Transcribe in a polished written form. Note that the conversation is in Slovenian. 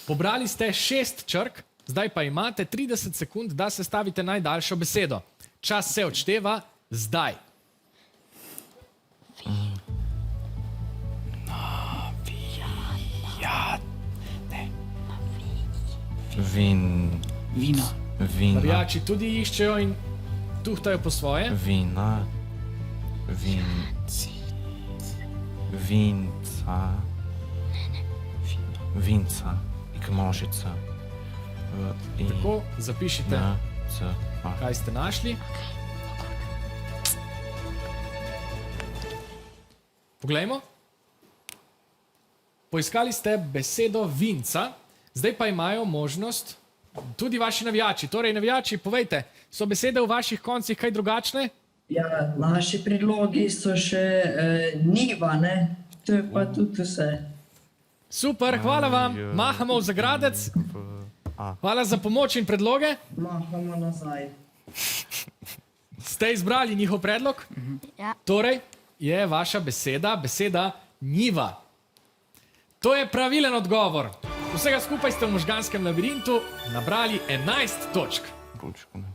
Pobrali ste 6 črk, zdaj pa imate 30 sekund, da sestavite najdaljšo besedo. Čas se odšteva zdaj. Vina. Navijači tudi iščejo in tuhtajo po svoje. Vinca. Vinca. Ik možica. Tako, zapišite, kaj ste našli. Poglejmo. Poiskali ste besedo vinca, zdaj pa imajo možnost tudi vaši navijači. Torej, navijači, povejte, so besede v vaših koncih kaj drugačne? Ja, naši predlogi so še njiva, ne? To je pa tudi vse. Super, hvala vam. Mahamo v zagradec. Hvala za pomoč in predloge. Mahamo nazaj. Ste izbrali njihov predlog? Ja. Torej, je vaša beseda njiva. To je pravilen odgovor. Vsega skupaj ste v možganskem labirintu nabrali 11 točk. Bučko ne.